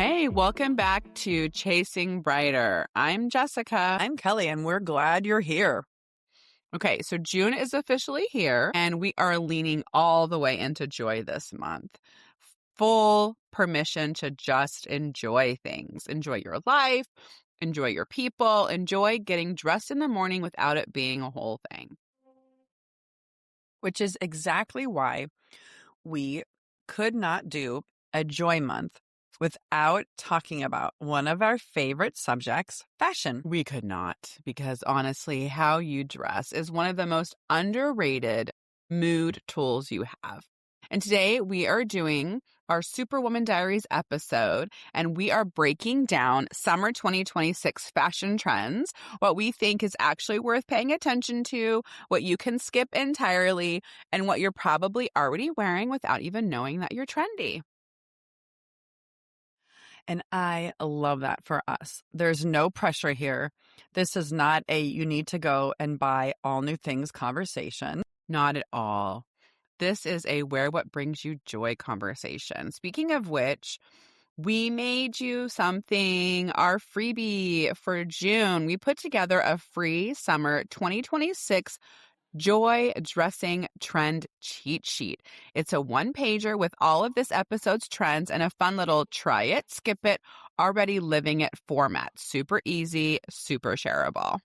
Hey, welcome back to Chasing Brighter. I'm Jessica. I'm Kelly, and we're glad you're here. Okay, so June is officially here, and we are leaning all the way into joy this month. Full permission to just enjoy things. Enjoy your life, enjoy your people, enjoy getting dressed in the morning without it being a whole thing. Which is exactly why we could not do a joy month without talking about one of our favorite subjects, fashion. We could not, because honestly, how you dress is one of the most underrated mood tools you have. And today we are doing our Superwoman Diaries episode, and we are breaking down summer 2026 fashion trends, what we think is actually worth paying attention to, what you can skip entirely, and what you're probably already wearing without even knowing that you're trendy. And I love that for us. There's no pressure here. This is not a you need to go and buy all new things conversation. Not at all. This is a wear what brings you joy conversation. Speaking of which, we made you something, our freebie for June. We put together a free summer 2026 joy dressing trend cheat sheet. It's a one-pager with all of this episode's trends and a fun little try it, skip it, already living it format. Super easy, super shareable.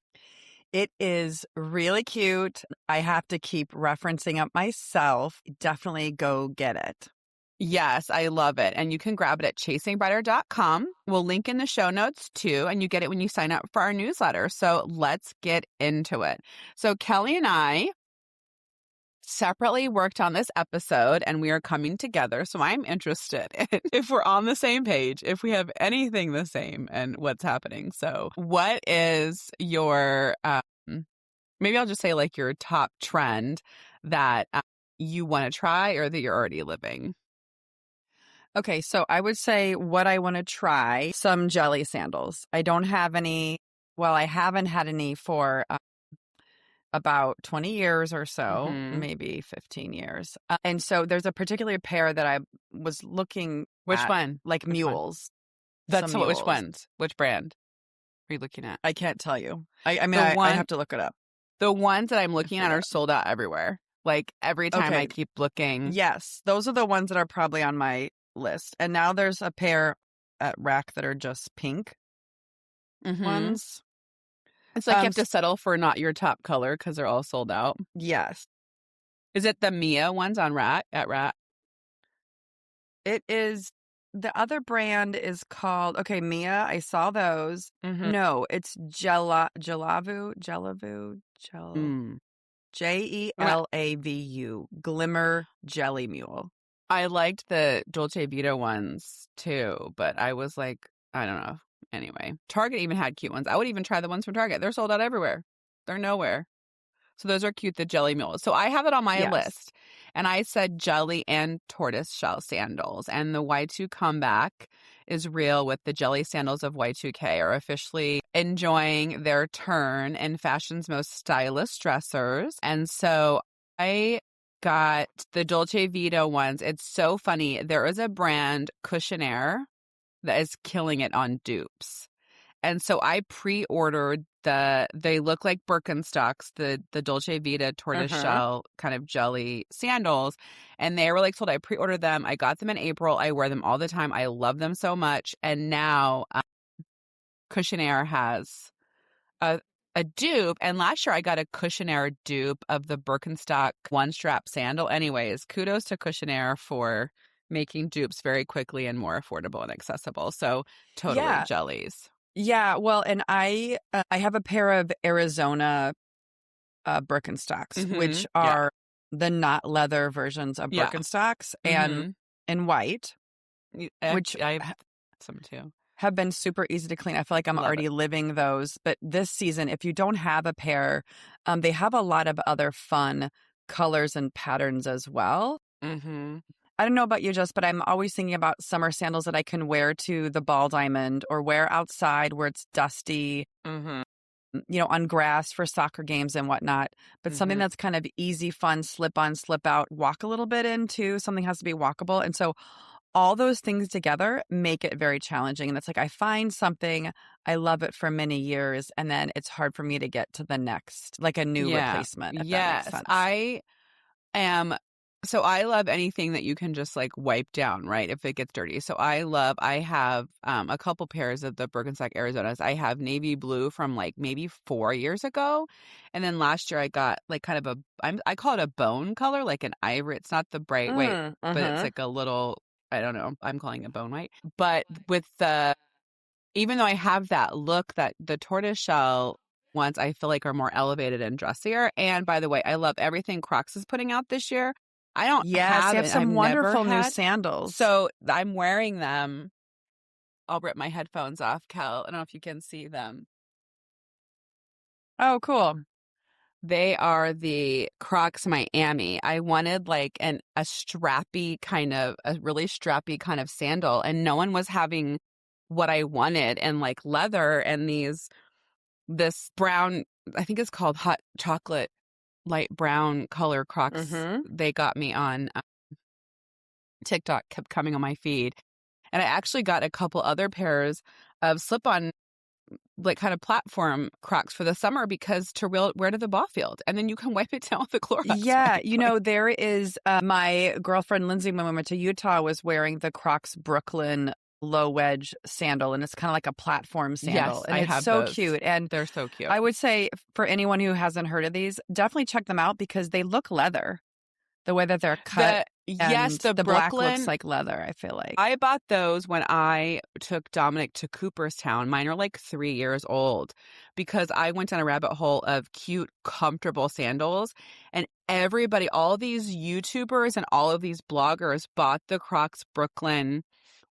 It is really cute. I have to keep referencing it myself. Definitely go get it. Yes, I love it. And you can grab it at chasingbrighter.com. We'll link in the show notes too, and you get it when you sign up for our newsletter. So let's get into it. So Kelly and I separately worked on this episode, and we are coming together. So I'm interested in if we're on the same page, if we have anything the same, and what's happening. So what is your, maybe I'll just say like your top trend that you want to try or that you're already living? Okay, so I would say what I want to try, some jelly sandals. I don't have any, well, I haven't had any for about 20 years or so, maybe 15 years. And so there's a particular pair that I was looking Which at, one? like Which mules. That's Some what, which mules. ones? Which brand are you looking at? I can't tell you. I mean, I have to look it up. The ones that I'm looking at are sold out everywhere. Like every time I keep looking. Yes, those are the ones that are probably on my list. And now there's a pair at Rack that are just pink ones. It's like you have to settle for not your top color because they're all sold out. Yes. Is it the Mia ones on Rack at Rack? It is. The other brand is called, Mia. I saw those. No, it's Jelavu, Jelavu, Glimmer Jelly Mule. I liked the Dolce Vita ones too, but I was like, I don't know. Anyway, Target even had cute ones. I would even try the ones from Target. They're sold out everywhere. They're nowhere. So those are cute, the jelly mules. So I have it on my list. And I said jelly and tortoise shell sandals. And the Y2 comeback is real with the jelly sandals of Y2K are officially enjoying their turn in fashion's most stylish dressers. And so I got the Dolce Vita ones. It's so funny. There is a brand, Cushionaire, that is killing it on dupes. And so I pre-ordered they look like Birkenstocks, the Dolce Vita tortoiseshell kind of jelly sandals. And they were like sold. I pre-ordered them. I got them in April. I wear them all the time. I love them so much. And now Cushionaire has a dupe. And last year I got a Cushionaire dupe of the Birkenstock one-strap sandal. Anyways, kudos to Cushionaire for making dupes very quickly and more affordable and accessible. So totally jellies. Yeah, well, and I have a pair of Arizona Birkenstocks, which are the not leather versions of Birkenstocks, and in white, which I have some too. Have been super easy to clean. I feel like I'm already living those. But this season, if you don't have a pair, they have a lot of other fun colors and patterns as well. I don't know about you, Jess, but I'm always thinking about summer sandals that I can wear to the ball diamond or wear outside where it's dusty, on grass for soccer games and whatnot. But something that's kind of easy, fun, slip on, slip out, walk a little bit into. Something has to be walkable. And so all those things together make it very challenging. And it's like I find something, I love it for many years, and then it's hard for me to get to the next, like a new Yeah. replacement, if that makes Yes. sense. I love anything that you can just like wipe down, right? If it gets dirty. So I have a couple pairs of the Birkenstock Arizonas. I have navy blue from like maybe 4 years ago. And then last year I got like kind of I call it a bone color, like an ivory. It's not the bright white, but it's like a little, I don't know, I'm calling it bone white. But even though I have that look, that the tortoiseshell ones I feel like are more elevated and dressier. And by the way, I love everything Crocs is putting out this year. I don't Yes, they have some wonderful new had. sandals. So I'm wearing them. I'll rip my headphones off, Kel. I don't know if you can see them. Oh, cool. They are the Crocs Miami. I wanted like a really strappy kind of sandal, and no one was having what I wanted, and like leather and this brown, I think it's called hot chocolate, light brown color Crocs. They got me on TikTok, kept coming on my feed. And I actually got a couple other pairs of slip-on, like kind of platform Crocs for the summer because to wear to the ball field. And then you can wipe it down with the Clorox. Yeah. Wipe. There is my girlfriend Lindsay, when we went to Utah, was wearing the Crocs Brooklyn low wedge sandal, and it's kind of like a platform sandal. Yes, and I it's have so those. cute. And they're so cute. I would say for anyone who hasn't heard of these, definitely check them out because they look leather. The way that they're cut. The black looks like leather, I feel like. I bought those when I took Dominic to Cooperstown. Mine are like 3 years old because I went down a rabbit hole of cute, comfortable sandals. And everybody, all these YouTubers and all of these bloggers bought the Crocs Brooklyn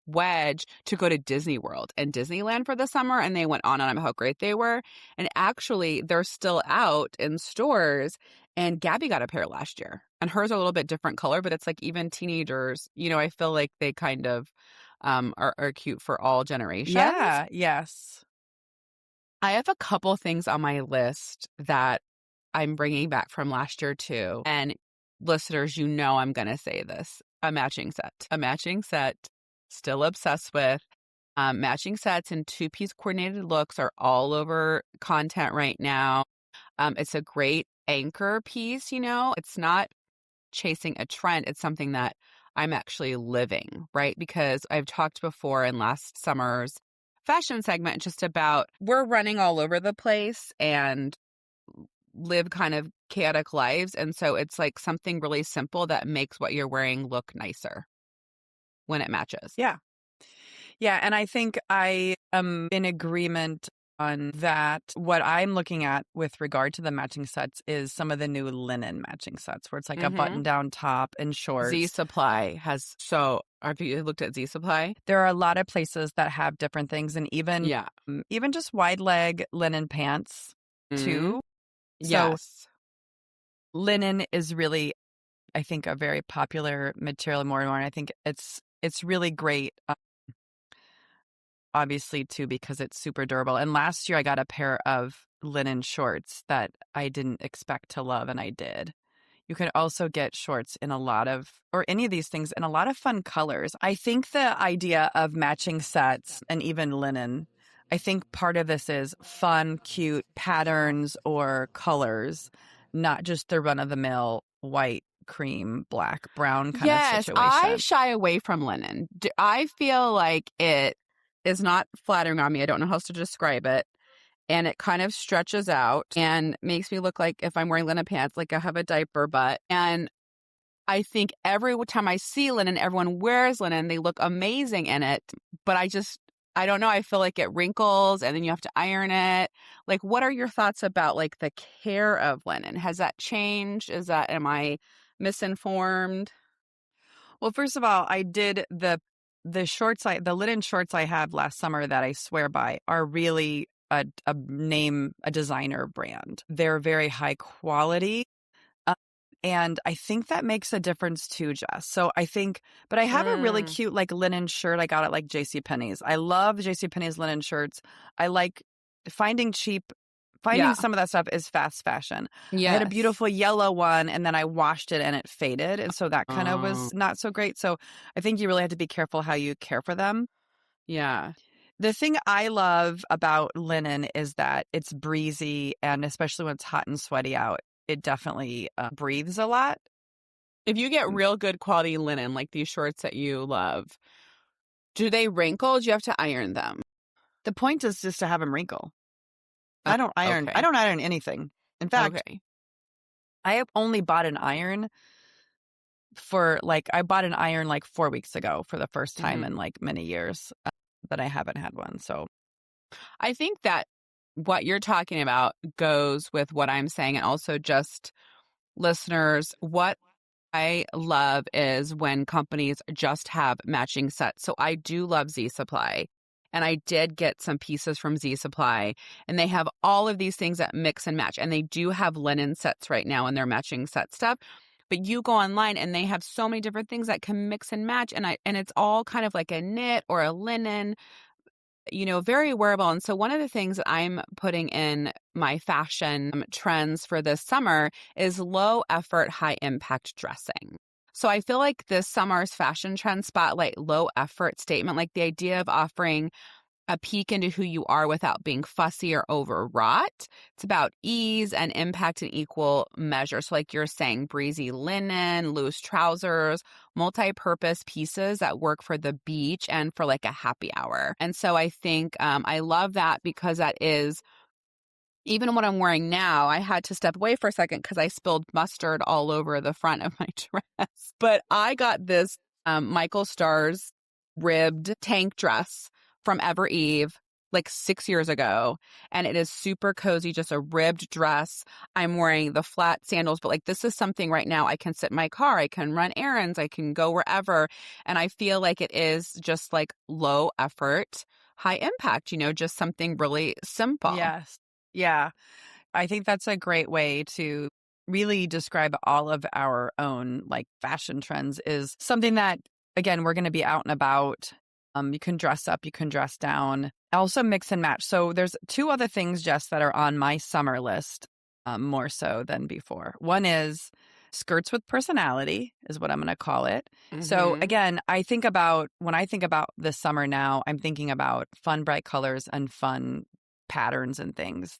wedge to go to Disney World and Disneyland for the summer, and they went on and on about how great they were. And actually, they're still out in stores. And Gabby got a pair last year, and hers are a little bit different color, but it's like even teenagers, I feel like they kind of are cute for all generations. Yeah, yes. I have a couple things on my list that I'm bringing back from last year too. And listeners, I'm going to say this. A matching set. Still obsessed with. Matching sets and two-piece coordinated looks are all over content right now. It's a great anchor piece, It's not chasing a trend. It's something that I'm actually living, right? Because I've talked before in last summer's fashion segment just about we're running all over the place and live kind of chaotic lives. And so it's like something really simple that makes what you're wearing look nicer when it matches. Yeah. Yeah. And I think I am in agreement on that. What I'm looking at with regard to the matching sets is some of the new linen matching sets where it's like a button-down top and shorts. Z Supply has have you looked at Z Supply? There are a lot of places that have different things, and even just wide leg linen pants too. Yes. So linen is really, I think, a very popular material more and more. And I think it's really great. Obviously, too, because it's super durable. And last year I got a pair of linen shorts that I didn't expect to love, and I did. You can also get shorts in any of these things in a lot of fun colors. I think the idea of matching sets and even linen, I think part of this is fun, cute patterns or colors, not just the run-of-the-mill white, cream, black, brown kind of situation. Yes, I shy away from linen. I feel like it is not flattering on me. I don't know how else to describe it. And it kind of stretches out and makes me look like if I'm wearing linen pants, like I have a diaper butt. And I think every time I see linen, everyone wears linen, they look amazing in it. But I don't know. I feel like it wrinkles and then you have to iron it. Like, what are your thoughts about like the care of linen? Has that changed? Am I misinformed? Well, first of all, I did the linen shorts I had last summer that I swear by are really a designer brand. They're very high quality. And I think that makes a difference too, Jess. So but I have a really cute like linen shirt I got at like JCPenney's. I love JCPenney's linen shirts. I like finding cheap finding some of that stuff is fast fashion. I had a Yes. beautiful yellow one and then I washed it and it faded. And so that kind of was not so great. So I think you really have to be careful how you care for them. Yeah. The thing I love about linen is that it's breezy, and especially when it's hot and sweaty out, it definitely breathes a lot. If you get real good quality linen, like these shorts that you love, do they wrinkle? Do you have to iron them? The point is just to have them wrinkle. I don't iron. Okay. I don't iron anything. In fact, Okay. I have only bought an iron for I bought an iron 4 weeks ago for the first time in many years that I haven't had one. So I think that what you're talking about goes with what I'm saying, and also just listeners, what I love is when companies just have matching sets. So I do love Z Supply. And I did get some pieces from Z Supply, and they have all of these things that mix and match. And they do have linen sets right now in their matching set stuff. But you go online and they have so many different things that can mix and match. And it's all kind of like a knit or a linen, very wearable. And so one of the things that I'm putting in my fashion trends for this summer is low effort, high impact dressing. So I feel like this summer's fashion trend spotlight low effort statement, like the idea of offering a peek into who you are without being fussy or overwrought. It's about ease and impact in equal measure. So like you're saying, breezy linen, loose trousers, multi-purpose pieces that work for the beach and for like a happy hour. And so I think I love that because that is, even what I'm wearing now, I had to step away for a second because I spilled mustard all over the front of my dress. But I got this Michael Stars ribbed tank dress from Ever Eve like 6 years ago. And it is super cozy, just a ribbed dress. I'm wearing the flat sandals, but this is something right now I can sit in my car, I can run errands, I can go wherever. And I feel like it is just low effort, high impact, just something really simple. yes. Yeah. I think that's a great way to really describe all of our own fashion trends, is something that, again, we're going to be out and about. You can dress up, you can dress down, also mix and match. So there's 2 other things, Jess, that are on my summer list, more so than before. One is skirts with personality, is what I'm going to call it. So again, when I think about this summer now, I'm thinking about fun, bright colors and fun patterns and things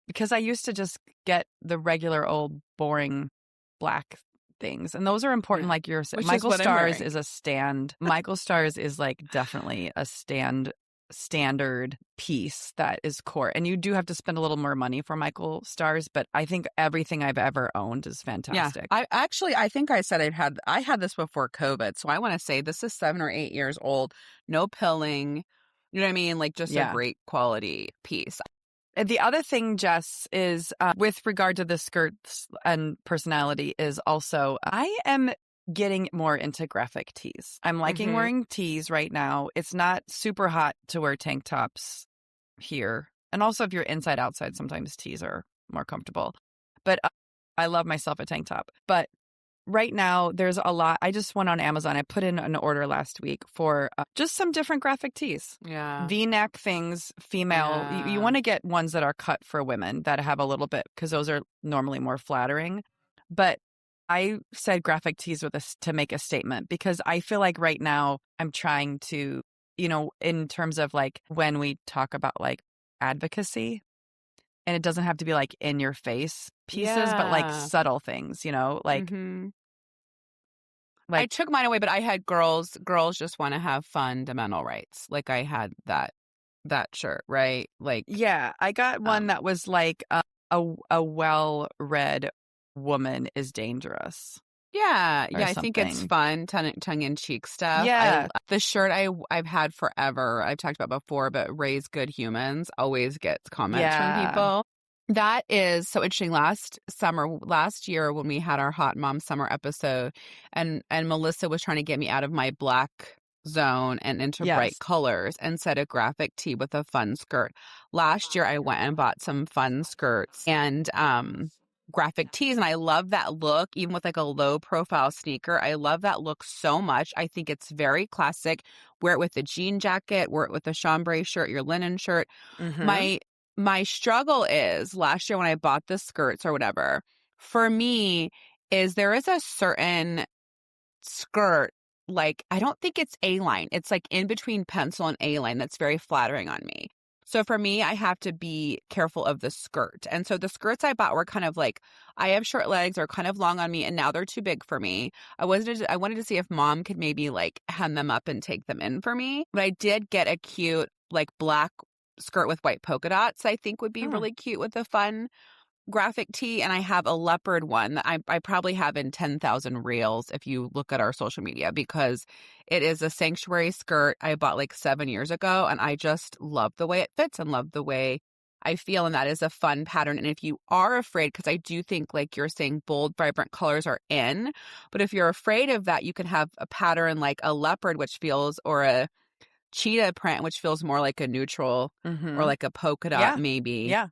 because I used to just get the regular old boring black things, and those are important. Like you're saying, Michael Stars is a stand. Michael Stars is definitely a standard piece that is core, and you do have to spend a little more money for Michael Stars, but I think everything I've ever owned is fantastic. Yeah, I think I said I had this before COVID, so I want to say this is 7 or 8 years old. No pilling, you know what I mean? Just a great quality piece. The other thing, Jess, is with regard to the skirts and personality is also I am getting more into graphic tees. I'm liking wearing tees right now. It's not super hot to wear tank tops here. And also if you're inside, outside, sometimes tees are more comfortable. But I love myself a tank top. But right now, there's a lot. I just went on Amazon. I put in an order last week for just some different graphic tees. Yeah. V-neck things, female. Yeah. You want to get ones that are cut for women that have a little bit, because those are normally more flattering. But I said graphic tees to make a statement, because I feel like right now I'm trying to, in terms of when we talk about advocacy, and it doesn't have to be in your face pieces, but subtle things, I took mine away, but I had girls just want to have fundamental rights. I had that shirt, right? Yeah, I got one that was a well-read woman is dangerous. Yeah, I think it's fun, tongue-in-cheek stuff. Yeah. The shirt I've had forever, I've talked about before, but Raise Good Humans always gets comments from people. That is so interesting. Last year when we had our Hot Mom Summer episode, and Melissa was trying to get me out of my black zone and into bright colors, and said a graphic tee with a fun skirt. Last year I went and bought some fun skirts and graphic tees, and I love that look, even with a low profile sneaker. I love that look so much. I think it's very classic. Wear it with a jean jacket, wear it with a chambray shirt, your linen shirt. my struggle is last year when I bought the skirts or whatever, for me, is there is a certain skirt, like, I don't think it's A-line. It's like in between pencil and A-line that's very flattering on me. So for me, I have to be careful of the skirt. And so the skirts I bought were kind of like, I have short legs, are kind of long on me, and now they're too big for me. I wanted to see if mom could maybe like hem them up and take them in for me. But I did get a cute like black skirt with white polka dots I think would be really cute with a fun graphic tee, and I have a leopard one that I probably have in 10,000 reels if you look at our social media, because it is a sanctuary skirt I bought like 7 years ago, and I just love the way it fits and love the way I feel, and that is a fun pattern. And if you are afraid, because I do think like you're saying bold, vibrant colors are in, but if you're afraid of that, you can have a pattern like a leopard, which feels, or a cheetah print, which feels more like a neutral, or like a polka dot maybe. Yeah.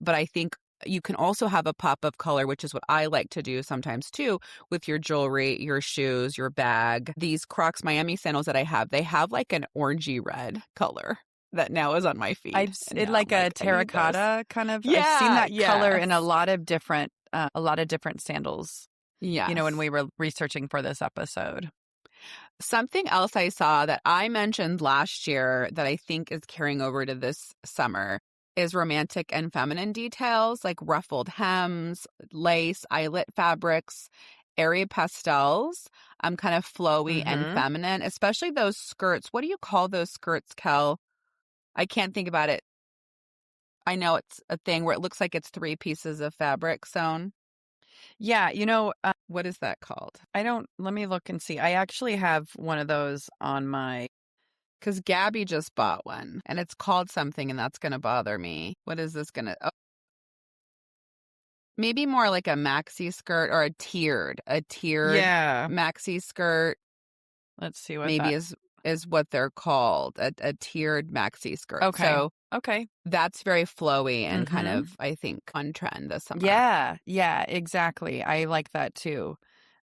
But I think you can also have a pop of color, which is what I like to do sometimes too, with your jewelry, your shoes, your bag. These Crocs Miami sandals that I have, they have like an orangey red color that now is on my feet. Like a terracotta kind of. Yeah, I've seen that color in a lot of different sandals. Yeah. You know, when we were researching for this episode. Something else I saw that I mentioned last year that I think is carrying over to this summer is romantic and feminine details like ruffled hems, lace, eyelet fabrics, airy pastels, kind of flowy and feminine, especially those skirts. What do you call those skirts, Kel? I can't think about it. I know it's a thing where it looks like it's 3 pieces of fabric sewn. Yeah, you know, what is that called? Let me look and see. I actually have one of those on my... Because Gabby just bought one, and it's called something, and that's going to bother me. What is this going to... Oh. Maybe more like a maxi skirt, or a tiered maxi skirt. Let's see what maybe is what they're called, a tiered maxi skirt. Okay. So okay, that's very flowy and kind of, I think, on trend this summer. Yeah, exactly. I like that too.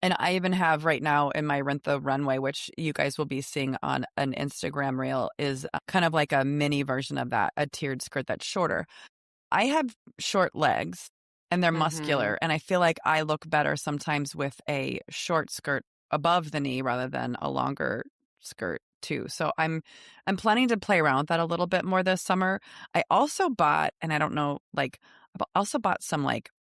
And I even have right now in my Rent the Runway, which you guys will be seeing on an Instagram reel, is kind of like a mini version of that, a tiered skirt that's shorter. I have short legs and they're muscular, and I feel like I look better sometimes with a short skirt above the knee rather than a longer skirt too. So I'm planning to play around with that a little bit more this summer. I also bought, and I don't know, like, I also bought some like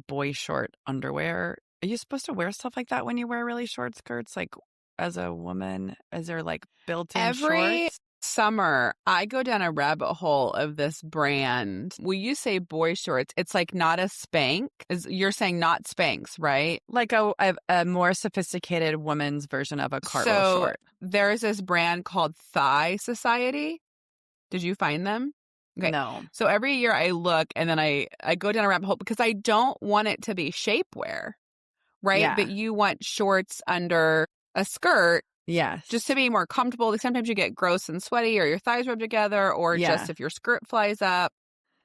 boy short underwear. Are you supposed to wear stuff like that when you wear really short skirts? Like, as a woman, is there like built-in shorts? Summer, I go down a rabbit hole of this brand. When you say boy shorts, it's like not a Spank. You're saying not Spanx, right? Like a more sophisticated woman's version of a cargo short. There's this brand called Thigh Society. Did you find them? Okay. No. So every year I look, and then I go down a rabbit hole because I don't want it to be shapewear, right? Yeah. But you want shorts under a skirt. Yes. Just to be more comfortable. Like sometimes you get gross and sweaty, or your thighs rub together, or just if your skirt flies up.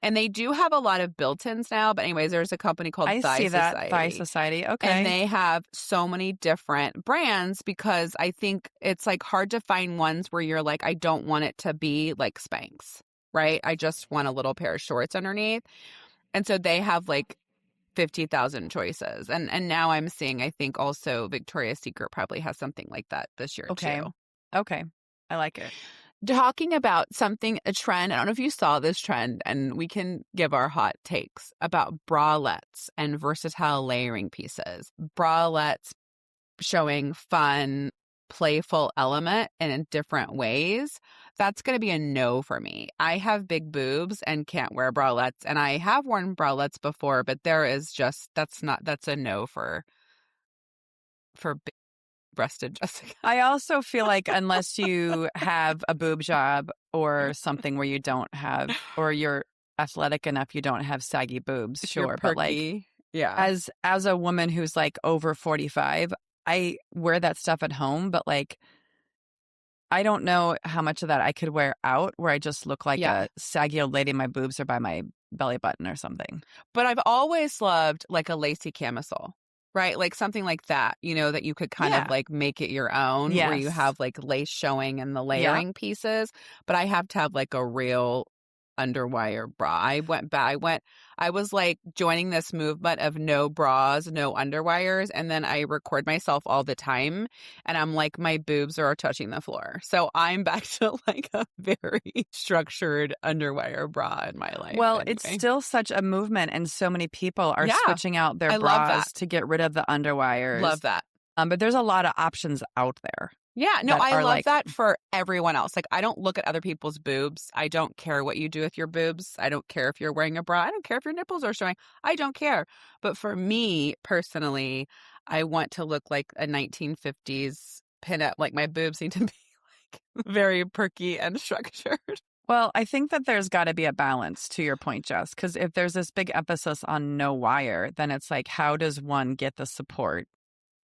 And they do have a lot of built-ins now. But anyways, there's a company called Thigh Society. Thigh Society. Okay. And they have so many different brands, because I think it's like hard to find ones where you're like, I don't want it to be like Spanx, right? I just want a little pair of shorts underneath. And so they have like 50,000 choices. And now I'm seeing, I think also Victoria's Secret probably has something like that this year too. Okay. I like it. Talking about a trend, I don't know if you saw this trend, and we can give our hot takes about bralettes and versatile layering pieces. Bralettes showing fun, playful element in different ways. That's going to be a no for me. I have big boobs and can't wear bralettes, and I have worn bralettes before, but that's a no for big breasted Jessica. I also feel like unless you have a boob job or something where you don't have, or you're athletic enough, you don't have saggy boobs, sure. But like, as a woman who's like over 45, I wear that stuff at home, but like, I don't know how much of that I could wear out where I just look like a saggy old lady. My boobs are by my belly button or something. But I've always loved like a lacy camisole, right? Like something like that, that you could kind of like make it your own, where you have like lace showing and the layering pieces. But I have to have like a real underwire bra. I was like joining this movement of no bras, no underwires. And then I record myself all the time. And I'm like, my boobs are touching the floor. So I'm back to like a very structured underwire bra in my life. Well, it's Anyway. still such a movement, and so many people are Yeah, switching out their I love that. bras to get rid of the underwires. Love that. But there's a lot of options out there. Yeah, no, that I are love like, that for everyone else. Like, I don't look at other people's boobs. I don't care what you do with your boobs. I don't care if you're wearing a bra. I don't care if your nipples are showing. I don't care. But for me personally, I want to look like a 1950s pinup. Like, my boobs need to be like very perky and structured. Well, I think that there's got to be a balance, to your point, Jess, because if there's this big emphasis on no wire, then it's like, how does one get the support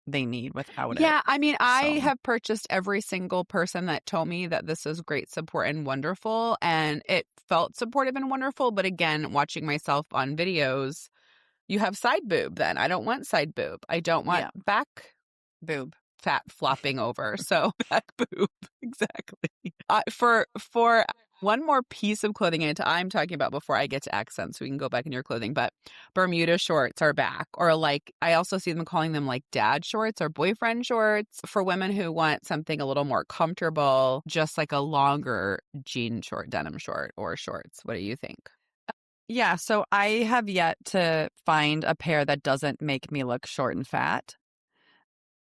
they need without it? Yeah, I mean, I So. have purchased every single person that told me that this is great support and wonderful, and it felt supportive and wonderful. But again, watching myself on videos, you have side boob then. I don't want side boob. I don't want back boob fat flopping over. So back boob. Exactly. For one more piece of clothing I'm talking about before I get to accents, so we can go back in your clothing, but Bermuda shorts are back. Or like, I also see them calling them like dad shorts or boyfriend shorts for women who want something a little more comfortable, just like a longer jean short, denim short or shorts. What do you think? Yeah, so I have yet to find a pair that doesn't make me look short and fat.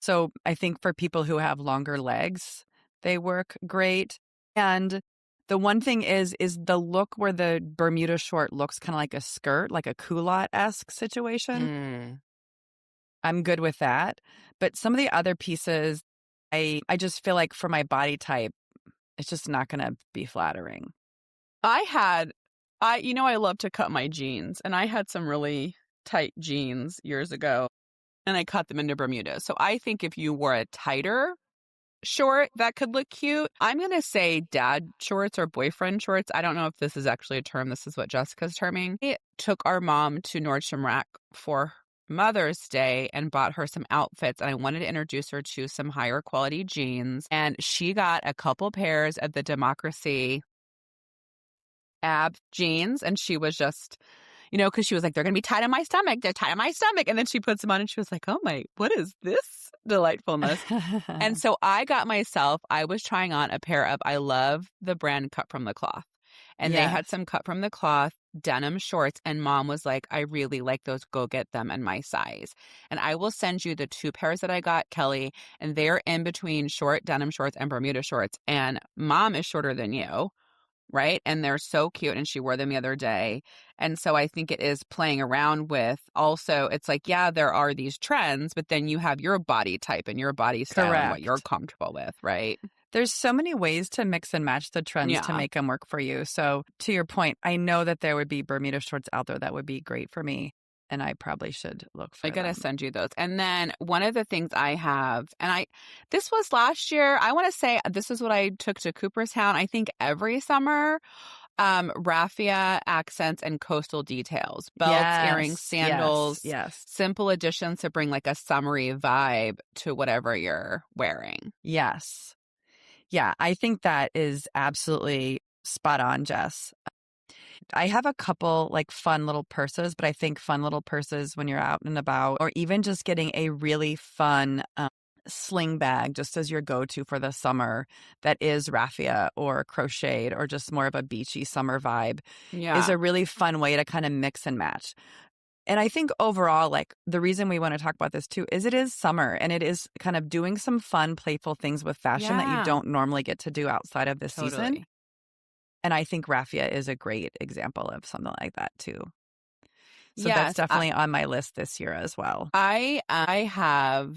So I think for people who have longer legs, they work great. And the one thing is the look where the Bermuda short looks kind of like a skirt, like a culotte-esque situation. I'm good with that. But some of the other pieces, I just feel like for my body type, it's just not going to be flattering. I love to cut my jeans, and I had some really tight jeans years ago, and I cut them into Bermuda. So I think if you wore a tighter short, that could look cute. I'm going to say dad shorts or boyfriend shorts. I don't know if this is actually a term. This is what Jessica's terming. I took our mom to Nordstrom Rack for Mother's Day and bought her some outfits, and I wanted to introduce her to some higher quality jeans. And she got a couple pairs of the Democracy ab jeans, and she was just, because she was like, they're going to be tight on my stomach. They're tight on my stomach. And then she puts them on and she was like, oh my, what is this delightfulness? And so I was trying on a pair of, I love the brand Cut From the Cloth. And they had some Cut From the Cloth denim shorts. And mom was like, I really like those. Go get them in my size. And I will send you the 2 pairs that I got, Kelly. And they're in between short denim shorts and Bermuda shorts. And mom is shorter than you. Right. And they're so cute. And she wore them the other day. And so I think it is playing around with also, it's like, yeah, there are these trends, but then you have your body type and your body style and what you're comfortable with. Right. There's so many ways to mix and match the trends to make them work for you. So to your point, I know that there would be Bermuda shorts out there that would be great for me. And I probably should look for them. I got to send you those. And then one of the things I have, and this was last year, I want to say this is what I took to Cooperstown, I think every summer, raffia accents and coastal details, belts, earrings, sandals, simple additions to bring like a summery vibe to whatever you're wearing. Yes. Yeah, I think that is absolutely spot on, Jess. I have a couple like fun little purses, but I think fun little purses when you're out and about, or even just getting a really fun sling bag just as your go-to for the summer that is raffia or crocheted or just more of a beachy summer vibe is a really fun way to kind of mix and match. And I think overall, like the reason we want to talk about this too is it is summer and it is kind of doing some fun, playful things with fashion that you don't normally get to do outside of this season. And I think raffia is a great example of something like that too. So that's definitely on my list this year as well. I have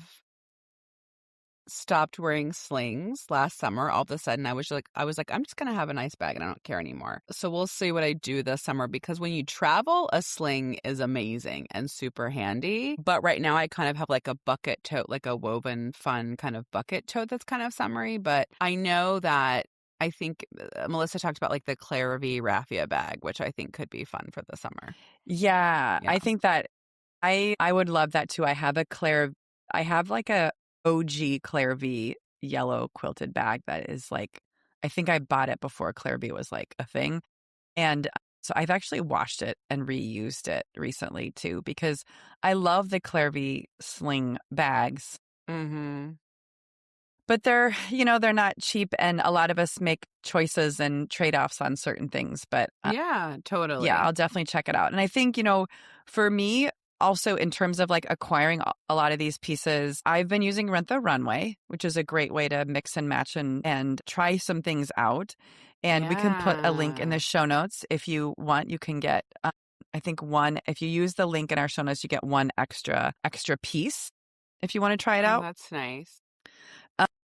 stopped wearing slings last summer. All of a sudden I was like, I'm just going to have a nice bag and I don't care anymore. So we'll see what I do this summer, because when you travel, a sling is amazing and super handy. But right now I kind of have like a bucket tote, like a woven fun kind of bucket tote that's kind of summery. But I know that I think Melissa talked about like the Claire V raffia bag, which I think could be fun for the summer. Yeah. I think that I would love that too. I have like a OG Claire V yellow quilted bag that is like, I think I bought it before Claire V was like a thing. And so I've actually washed it and reused it recently too, because I love the Clairvy sling bags. Mm-hmm. But they're, they're not cheap, and a lot of us make choices and trade-offs on certain things. But Yeah, yeah, totally. I'll definitely check it out. And I think, for me, also in terms of like acquiring a lot of these pieces, I've been using Rent the Runway, which is a great way to mix and match and try some things out. And we can put a link in the Yeah. show notes if you want. You can get, I think if you use the link in our show notes, you get one extra piece if you want to try it Oh, out. that's nice.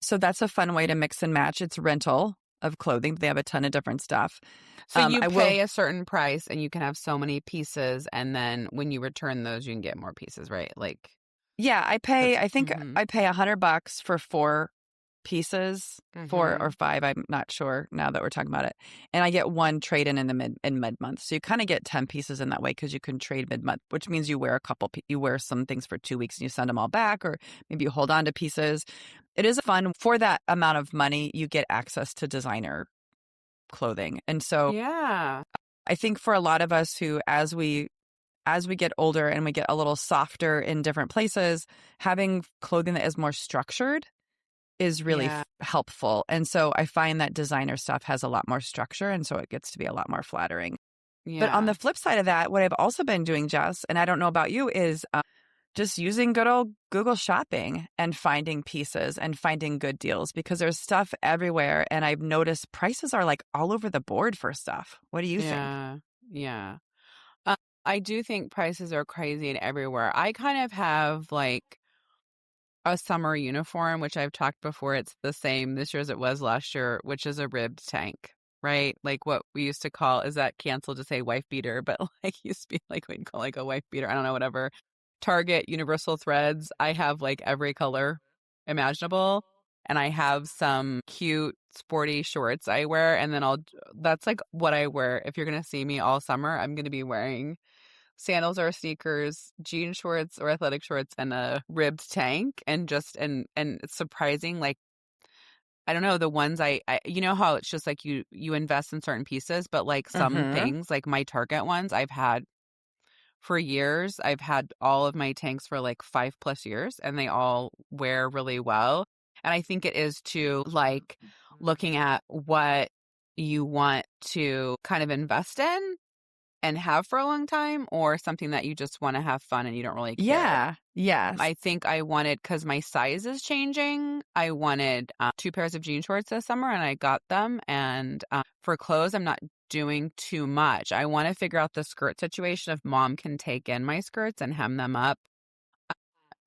So that's a fun way to mix and match. It's rental of clothing. They have a ton of different stuff. So you I will. pay a certain price and you can have so many pieces, and then when you return those, you can get more pieces, right? Like Yeah, that's I think I pay $100 for 4 pieces, 4 or mm-hmm. 5. I'm not sure now that we're talking about it. And I get one trade in the mid month. So you kind of get 10 pieces in that way because you can trade mid month, which means you wear you wear some things for 2 weeks and you send them all back, or maybe you hold on to pieces. It is fun. For that amount of money, you get access to designer clothing. And so Yeah. I think for a lot of us who, as we get older and we get a little softer in different places, having clothing that is more structured is really Yeah. helpful. And so I find that designer stuff has a lot more structure, and so it gets to be a lot more flattering. But on Yeah. the flip side of that, what I've also been doing, Jess, and I don't know about you, is just using good old Google Shopping and finding pieces and finding good deals, because there's stuff everywhere. And I've noticed prices are like all over the board for stuff. What do you think? Yeah. Yeah. Uh, I do think prices are crazy and everywhere. I kind of have like a summer uniform, which I've talked before. It's the same this year as it was last year, which is a ribbed tank, right? Like what we used to call, is that canceled to say wife beater, but like used to be like we'd call like a wife beater. I don't know, whatever. Target Universal Threads. I have like every color imaginable. And I have some cute sporty shorts I wear. And then that's like what I wear. If you're going to see me all summer, I'm going to be wearing sandals or sneakers, jean shorts or athletic shorts, and a ribbed tank. And it's surprising. Like, I don't know, the ones you know how it's just like you invest in certain pieces, but like some Mm-hmm. things, like my Target ones I've had for years. I've had all of my tanks for like 5+ years, and they all wear really well. And I think it is too, like, looking at what you want to kind of invest in and have for a long time, or something that you just want to have fun and you don't really care. Yeah. Yes. I think I wanted, because my size is changing, I wanted 2 pairs of jean shorts this summer, and I got them. And for clothes, I'm not doing too much. I want to figure out the skirt situation, if mom can take in my skirts and hem them up.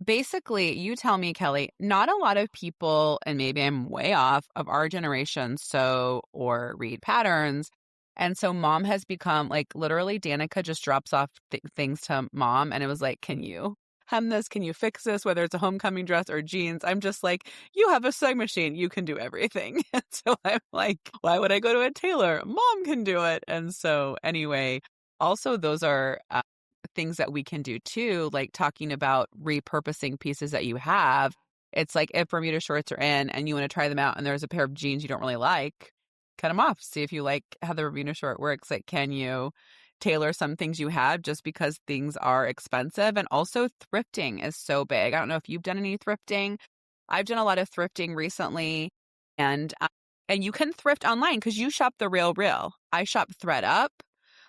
Basically, you tell me, Kelly, not a lot of people, and maybe I'm way off, of our generation sew or read patterns. And so mom has become like, literally, Danica just drops off things to mom. And it was like, can you hem this? Can you fix this? Whether it's a homecoming dress or jeans. I'm just like, you have a sewing machine. You can do everything. And so I'm like, why would I go to a tailor? Mom can do it. And so anyway, also those are things that we can do too, like talking about repurposing pieces that you have. It's like, if Bermuda shorts are in and you want to try them out and there's a pair of jeans you don't really like, cut them off. See if you like how the Bermuda short works. Like, can you tailor some things you have, just because things are expensive? And also, thrifting is so big. I don't know if you've done any thrifting. I've done a lot of thrifting recently, and you can thrift online because you shop The Real. I shop ThredUp.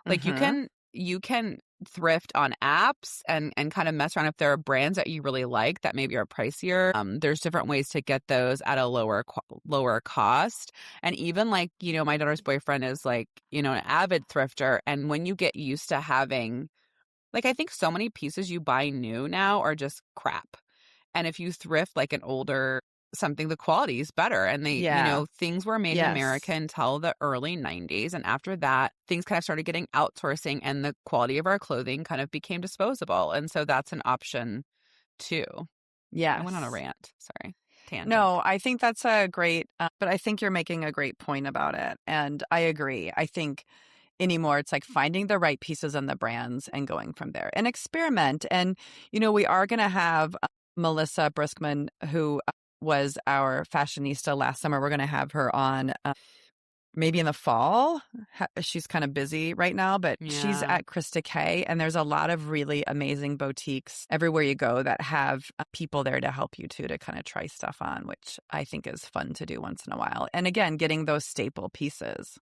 Like, Mm-hmm. you can thrift on apps and kind of mess around. If there are brands that you really like that maybe are pricier, there's different ways to get those at a lower cost. And even, like, my daughter's boyfriend is like, an avid thrifter. And when you get used to having, like, I think so many pieces you buy new now are just crap. And if you thrift like an older something, the quality is better. And Yeah. things were made in America Yes. until the early 90s. And after that, things kind of started getting outsourcing, and the quality of our clothing kind of became disposable. And so that's an option too. I went on a Yes. rant. Sorry. Tangent. No, I think that's a great, but I think you're making a great point about it. And I agree. I think anymore, it's like finding the right pieces and the brands and going from there and experiment. And, we are going to have Melissa Briskman, who was our fashionista last summer. We're going to have her on maybe in the fall. She's kind of busy right now, but she's Yeah. at Krista K, and there's a lot of really amazing boutiques everywhere you go that have people there to help you too, to kind of try stuff on, which I think is fun to do once in a while. And again, getting those staple pieces.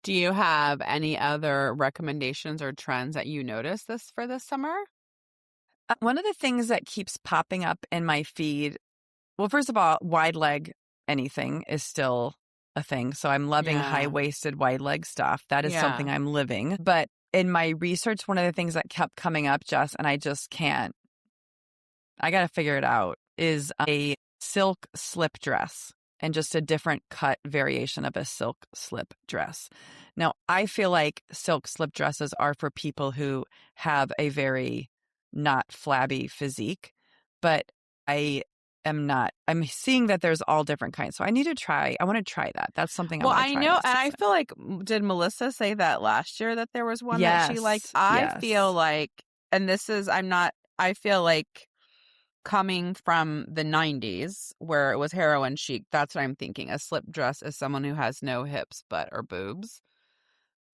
Do you have any other recommendations or trends that you noticed for this summer? One of the things that keeps popping up in my feed, well, first of all, wide leg anything is still a thing. So I'm loving high-waisted wide leg stuff. That is something I'm living. But in my research, one of the things that kept coming up, Jess, and I just can't, I got to figure it out, is a silk slip dress, and just a different cut variation of a silk slip dress. Now, I feel like silk slip dresses are for people who have a very not flabby physique, but I am not. I'm seeing that there's all different kinds. So I want to try that. That's something I want to try. Well, I know, and I feel like, did Melissa say that last year that there was one that she liked? I feel like, and I feel like coming from the 90s where it was heroin chic, that's what I'm thinking. A slip dress is someone who has no hips, butt, or boobs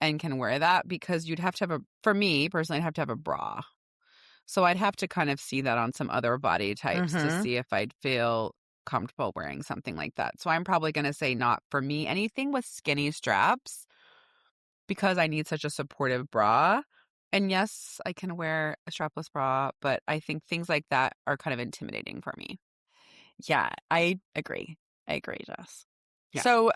and can wear that, because you'd have to have for me personally, I'd have to have a bra. So I'd have to kind of see that on some other body types to see if I'd feel comfortable wearing something like that. So I'm probably going to say not for me. Anything with skinny straps, because I need such a supportive bra. And yes, I can wear a strapless bra, but I think things like that are kind of intimidating for me. Yeah, I agree. Jess. Yeah. So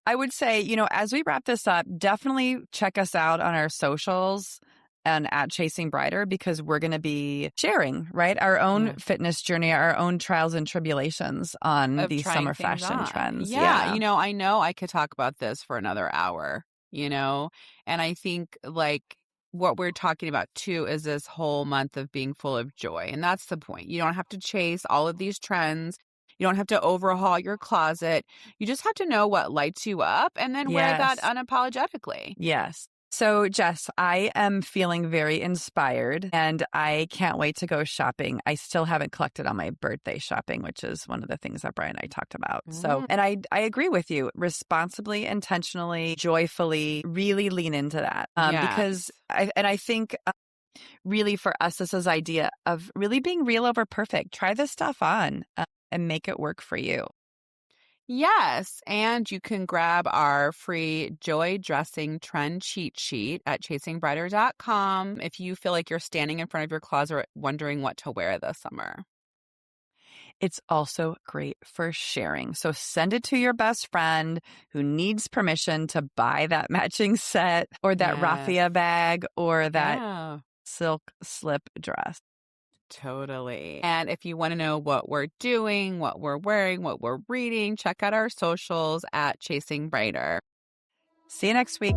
I would say, as we wrap this up, definitely check us out on our socials and at Chasing Brighter, because we're going to be sharing, right, our own fitness journey, our own trials and tribulations on these summer fashion trends. Yeah. I know I could talk about this for another hour, and I think like what we're talking about too is this whole month of being full of joy. And that's the point. You don't have to chase all of these trends. You don't have to overhaul your closet. You just have to know what lights you up and then wear that unapologetically. Yes. So, Jess, I am feeling very inspired, and I can't wait to go shopping. I still haven't collected on my birthday shopping, which is one of the things that Brian and I talked about. So, and I agree with you. Responsibly, intentionally, joyfully, really lean into that. Because I think really for us, this is idea of really being real over perfect. Try this stuff on and make it work for you. Yes, and you can grab our free Joy Dressing Trend Cheat Sheet at chasingbrighter.com if you feel like you're standing in front of your closet wondering what to wear this summer. It's also great for sharing. So send it to your best friend who needs permission to buy that matching set or that raffia bag or that silk slip dress. Totally. And if you want to know what we're doing, what we're wearing, what we're reading, check out our socials at Chasing Brighter. See you next week.